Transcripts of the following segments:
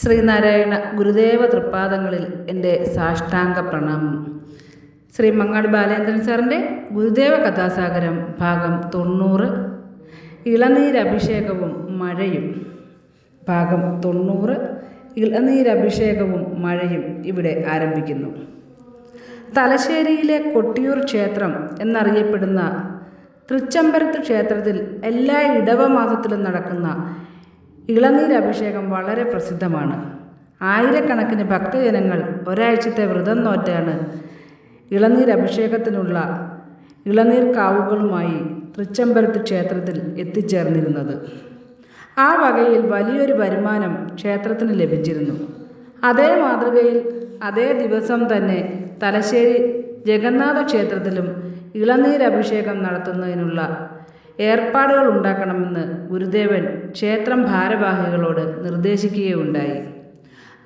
ശ്രീനാരായണ ഗുരുദേവ തൃപ്പാദങ്ങളിൽ എൻ്റെ സാഷ്ടാംഗ പ്രണാമം. ശ്രീ മങ്ങാട് ബാലേന്ദ്രൻ സാറിൻ്റെ ഗുരുദേവ കഥാസാഗരം ഭാഗം 90 ഇളനീരഭിഷേകവും മഴയും. ഭാഗം 90 ഇളനീരഭിഷേകവും മഴയും ഇവിടെ ആരംഭിക്കുന്നു. തലശ്ശേരിയിലെ കൊട്ടിയൂർ ക്ഷേത്രം എന്നറിയപ്പെടുന്ന തൃച്ചംബരത്ത് ക്ഷേത്രത്തിൽ എല്ലാ ഇടവമാസത്തിലും നടക്കുന്ന ഇളനീരഭിഷേകം വളരെ പ്രസിദ്ധമാണ്. ആയിരക്കണക്കിന് ഭക്തജനങ്ങൾ ഒരാഴ്ചത്തെ വ്രതം നോറ്റാണ് ഇളനീരഭിഷേകത്തിനുള്ള ഇളനീർ കാവുകളുമായി തൃച്ചംബരത്ത് ക്ഷേത്രത്തിൽ എത്തിച്ചേർന്നിരുന്നത്. ആ വകയിൽ വലിയൊരു വരുമാനം ക്ഷേത്രത്തിന് ലഭിച്ചിരുന്നു. അതേ മാതൃകയിൽ അതേ ദിവസം തന്നെ തലശ്ശേരി ജഗന്നാഥ ക്ഷേത്രത്തിലും ഇളനീരഭിഷേകം നടത്തുന്നതിനുള്ള ഏർപ്പാടുകൾ ഉണ്ടാക്കണമെന്ന് ഗുരുദേവൻ ക്ഷേത്രം ഭാരവാഹികളോട് നിർദ്ദേശിക്കുകയുണ്ടായി.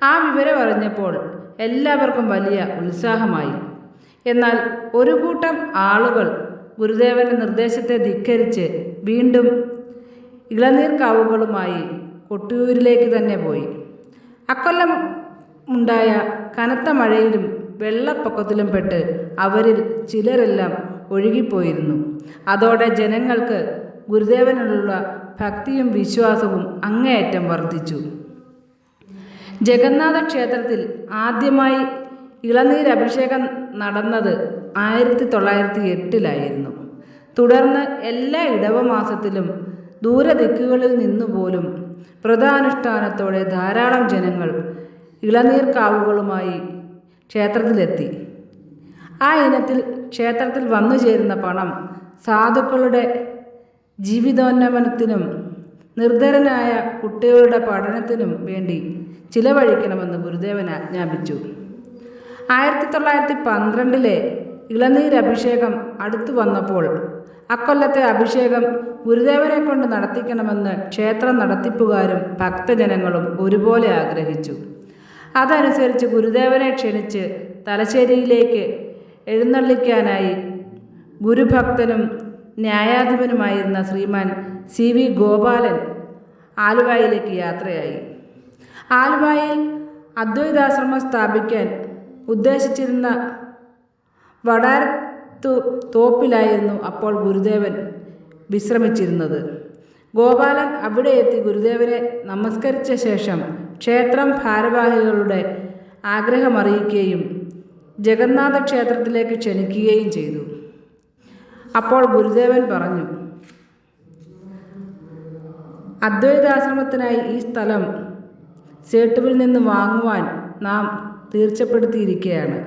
ആ വിവരം അറിഞ്ഞപ്പോൾ എല്ലാവർക്കും വലിയ ഉത്സാഹമായി. എന്നാൽ ഒരു കൂട്ടം ആളുകൾ ഗുരുദേവൻ്റെ നിർദ്ദേശത്തെ ധിക്കരിച്ച് വീണ്ടും ഇളനീർ കാവുകളുമായി കൊട്ടിയൂരിലേക്ക് തന്നെ പോയി. അക്കൊല്ലം ഉണ്ടായ കനത്ത മഴയിലും വെള്ളപ്പൊക്കത്തിലും പെട്ട് അവരിൽ ചിലരെല്ലാം ഒഴുകിപ്പോയിരുന്നു. അതോടെ ജനങ്ങൾക്ക് ഗുരുദേവനുള്ള ഭക്തിയും വിശ്വാസവും അങ്ങേയറ്റം വർദ്ധിച്ചു. ജഗന്നാഥ ക്ഷേത്രത്തിൽ ആദ്യമായി ഇളനീരഭിഷേകം നടന്നത് 1908 തുടർന്ന് എല്ലാ ഇടവമാസത്തിലും ദൂരദിക്കുകളിൽ നിന്നുപോലും വ്രതാനുഷ്ഠാനത്തോടെ ധാരാളം ജനങ്ങൾ ഇളനീർ കാവുകളുമായി ക്ഷേത്രത്തിലെത്തി. ആ ഇനത്തിൽ ക്ഷേത്രത്തിൽ വന്നു ചേരുന്ന പണം സാധുക്കളുടെ ജീവിതോന്നമനത്തിനും നിർധരനായ കുട്ടികളുടെ പഠനത്തിനും വേണ്ടി ചിലവഴിക്കണമെന്ന് ഗുരുദേവൻ ആജ്ഞാപിച്ചു. 1912 ഇളനീരഭിഷേകം അടുത്തു വന്നപ്പോൾ അക്കൊല്ലത്തെ അഭിഷേകം ഗുരുദേവനെ കൊണ്ട് നടത്തിക്കണമെന്ന് ക്ഷേത്ര നടത്തിപ്പുകാരും ഭക്തജനങ്ങളും ഒരുപോലെ ആഗ്രഹിച്ചു. അതനുസരിച്ച് ഗുരുദേവനെ ക്ഷണിച്ച് തലശ്ശേരിയിലേക്ക് എഴുന്നള്ളിക്കാനായി ഗുരുഭക്തനും ന്യായാധിപനുമായിരുന്ന ശ്രീമാൻ CV ഗോപാലൻ ആലുവായിലേക്ക് യാത്രയായി. ആലുവായിൽ അദ്വൈതാശ്രമം സ്ഥാപിക്കാൻ ഉദ്ദേശിച്ചിരുന്ന വടാരത്തു തോപ്പിലായിരുന്നു അപ്പോൾ ഗുരുദേവൻ വിശ്രമിച്ചിരുന്നത്. ഗോപാലൻ അവിടെ എത്തി ഗുരുദേവനെ നമസ്കരിച്ച ശേഷം ക്ഷേത്രം ഭാരവാഹികളുടെ ആഗ്രഹമറിയിക്കുകയും ജഗന്നാഥ ക്ഷേത്രത്തിലേക്ക് ക്ഷണിക്കുകയും ചെയ്തു. അപ്പോൾ ഗുരുദേവൻ പറഞ്ഞു, അദ്വൈതാശ്രമത്തിനായി ഈ സ്ഥലം സേട്ടുവിൽ നിന്ന് വാങ്ങുവാൻ നാം തീർച്ചപ്പെടുത്തിയിരിക്കുകയാണ്.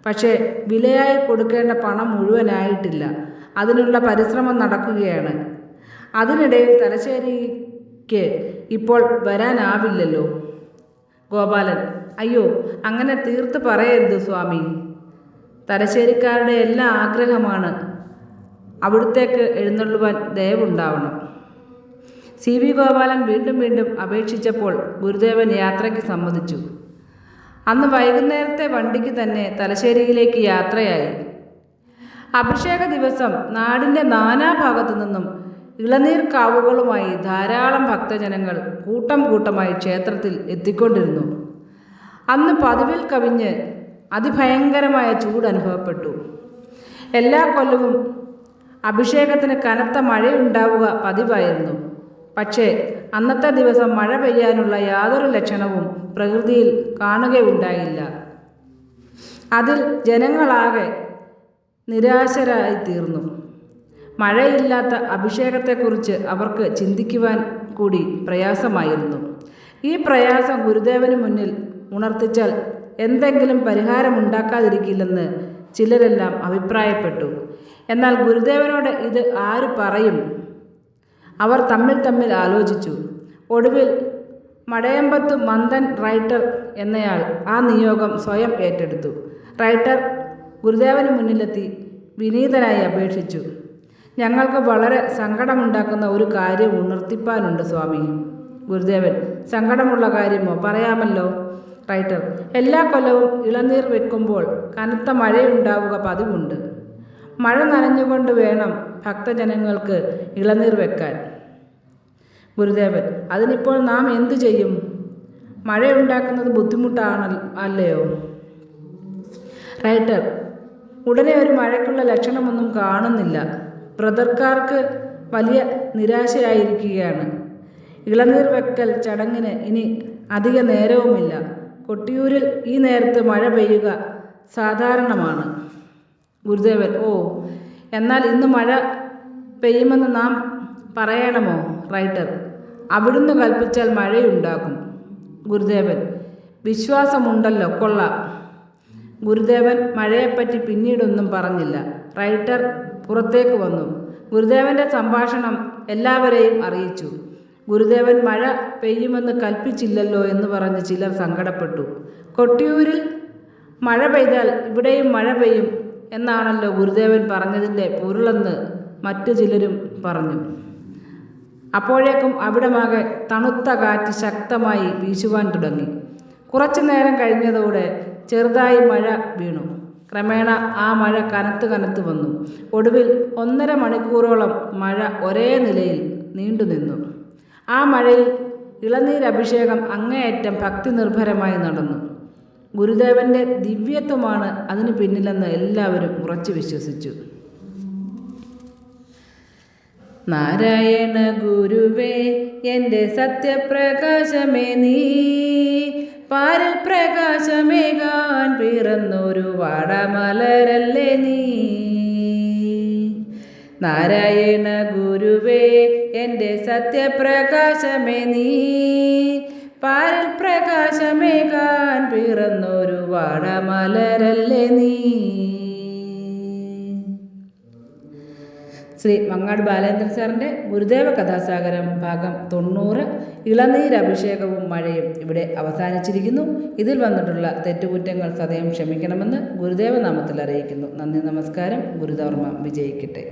പക്ഷേ വിലയായി കൊടുക്കേണ്ട പണം മുഴുവനായിട്ടില്ല. അതിനുള്ള പരിശ്രമം നടക്കുകയാണ്. അതിനിടയിൽ തലശ്ശേരിക്ക് ഇപ്പോൾ വരാനാവില്ലല്ലോ. ഗോപാലൻ: അയ്യോ, അങ്ങനെ തീർത്ത് പറയരുത് സ്വാമി. തലശ്ശേരിക്കാരുടെ എല്ലാ ആഗ്രഹമാണ് അവിടുത്തേക്ക് എഴുന്നള്ളുവാൻ ദയവുണ്ടാവണം. CV ഗോപാലൻ വീണ്ടും വീണ്ടും അപേക്ഷിച്ചപ്പോൾ ഗുരുദേവൻ യാത്രയ്ക്ക് സമ്മതിച്ചു. അന്ന് വൈകുന്നേരത്തെ വണ്ടിക്ക് തന്നെ തലശ്ശേരിയിലേക്ക് യാത്രയായി. അഭിഷേക ദിവസം നാടിൻ്റെ നാനാഭാഗത്തു നിന്നും ഇളനീർ കാവുകളുമായി ധാരാളം ഭക്തജനങ്ങൾ കൂട്ടം കൂട്ടമായി ക്ഷേത്രത്തിൽ എത്തിക്കൊണ്ടിരുന്നു. അന്ന് പതിവിൽ കവിഞ്ഞ് അതിഭയങ്കരമായ ചൂട് അനുഭവപ്പെട്ടു. എല്ലാ കൊല്ലവും അഭിഷേകത്തിന് കനത്ത മഴയുണ്ടാവുക പതിവായിരുന്നു. പക്ഷേ അന്നത്തെ ദിവസം മഴ പെയ്യാനുള്ള യാതൊരു ലക്ഷണവും പ്രകൃതിയിൽ കാണുകയുണ്ടായില്ല. അതിൽ ജനങ്ങളാകെ നിരാശരായിത്തീർന്നു. മഴയില്ലാത്ത അഭിഷേകത്തെക്കുറിച്ച് അവർക്ക് ചിന്തിക്കുവാൻ കൂടി പ്രയാസമായിരുന്നു. ഈ പ്രയാസം ഗുരുദേവന് മുന്നിൽ ഉണർത്തിച്ചാൽ എന്തെങ്കിലും പരിഹാരമുണ്ടാക്കാതിരിക്കില്ലെന്ന് ചിലരെല്ലാം അഭിപ്രായപ്പെട്ടു. എന്നാൽ ഗുരുദേവനോട് ഇത് ആര് പറയും? അവർ തമ്മിൽ ആലോചിച്ചു. ഒടുവിൽ മടയമ്പത്ത് മന്ദൻ റൈറ്റർ എന്നയാൾ ആ നിയോഗം സ്വയം ഏറ്റെടുത്തു. റൈറ്റർ ഗുരുദേവന് മുന്നിലെത്തി വിനീതനായി അപേക്ഷിച്ചു, ഞങ്ങൾക്ക് വളരെ സങ്കടമുണ്ടാക്കുന്ന ഒരു കാര്യം ഉണർത്തിപ്പാനുണ്ട് സ്വാമി. ഗുരുദേവൻ: സങ്കടമുള്ള കാര്യമോ? പറയാമല്ലോ. റൈറ്റർ: എല്ലാ കൊല്ലവും ഇളനീർ വെക്കുമ്പോൾ കനത്ത മഴയുണ്ടാവുക പതിവുണ്ട്. മഴ നനഞ്ഞുകൊണ്ട് വേണം ഭക്തജനങ്ങൾക്ക് ഇളനീർ വെക്കാൻ. ഗുരുദേവൻ: അതിനിപ്പോൾ നാം എന്തു ചെയ്യും? മഴയുണ്ടാക്കുന്നത് അല്ലയോ? റൈറ്റർ: ഉടനെ ഒരു മഴയ്ക്കുള്ള ലക്ഷണമൊന്നും കാണുന്നില്ല. ബ്രദർക്കാർക്ക് വലിയ നിരാശയായിരിക്കുകയാണ്. ഇളനീർ വെക്കൽ ചടങ്ങിന് ഇനി അധിക നേരവുമില്ല. കൊട്ടിയൂരിൽ ഈ നേരത്ത് മഴ പെയ്യുക സാധാരണമാണ്. ഗുരുദേവൻ: ഓ, എന്നാൽ ഇന്ന് മഴ പെയ്യുമെന്ന് നാം പറയണമോ? റൈറ്റർ: അവിടുന്ന് കൽപ്പിച്ചാൽ മഴയുണ്ടാകും. ഗുരുദേവൻ: വിശ്വാസമുണ്ടല്ലോ, കൊള്ളാം. ഗുരുദേവൻ മഴയെപ്പറ്റി പിന്നീടൊന്നും പറഞ്ഞില്ല. റൈറ്റർ പുറത്തേക്ക് വന്നു. ഗുരുദേവൻ്റെ സംഭാഷണം എല്ലാവരെയും അറിയിച്ചു. ഗുരുദേവൻ മഴ പെയ്യുമെന്ന് കൽപ്പിച്ചില്ലല്ലോ എന്ന് പറഞ്ഞ് ചിലർ സങ്കടപ്പെട്ടു. കൊട്ടിയൂരിൽ മഴ പെയ്താൽ ഇവിടെയും മഴ പെയ്യും എന്നാണല്ലോ ഗുരുദേവൻ പറഞ്ഞതിൻ്റെ പൊരുളെന്ന് മറ്റു ചിലരും പറഞ്ഞു. അപ്പോഴേക്കും അവിടമാകെ തണുത്ത കാറ്റ് ശക്തമായി വീശുവാൻ തുടങ്ങി. കുറച്ചു നേരം കഴിഞ്ഞതോടെ ചെറുതായി മഴ വീണു. ക്രമേണ ആ മഴ കനത്ത് വന്നു. ഒടുവിൽ 1.5 മണിക്കൂറോളം മഴ ഒരേ നിലയിൽ നീണ്ടുനിന്നു. ആ മഴയിൽ ഇളനീരഭിഷേകം അങ്ങേയറ്റം ഭക്തി നിർഭരമായി നടന്നു. ഗുരുദേവൻ്റെ ദിവ്യത്വമാണ് അതിനു പിന്നിലെന്ന് എല്ലാവരും ഉറച്ചു വിശ്വസിച്ചു. നാരായണ ഗുരുവേ, എൻ്റെ സത്യപ്രകാശമേ നീ, പാരിൽ പ്രകാശമേകാൻ പിറന്നൊരു വാടാമലരല്ലേ നീ. നാരായണ ഗുരുവേ, എൻ്റെ സത്യപ്രകാശമേ നീ, പാരിൽ പ്രകാശമേകാൻ പിറന്നൊരു വാടാമലരല്ലേ നീ. ശ്രീ മങ്ങാട് ബാലേന്ദ്രൻ സാറിൻ്റെ ഗുരുദേവ കഥാസാഗരം ഭാഗം 90 ഇളനീരഭിഷേകവും മഴയും ഇവിടെ അവസാനിച്ചിരിക്കുന്നു. ഇതിൽ വന്നിട്ടുള്ള തെറ്റുകുറ്റങ്ങൾ സദയം ക്ഷമിക്കണമെന്ന് ഗുരുദേവ നാമത്തിൽ അറിയിക്കുന്നു. നന്ദി, നമസ്കാരം. ഗുരുധർമ്മം വിജയിക്കട്ടെ.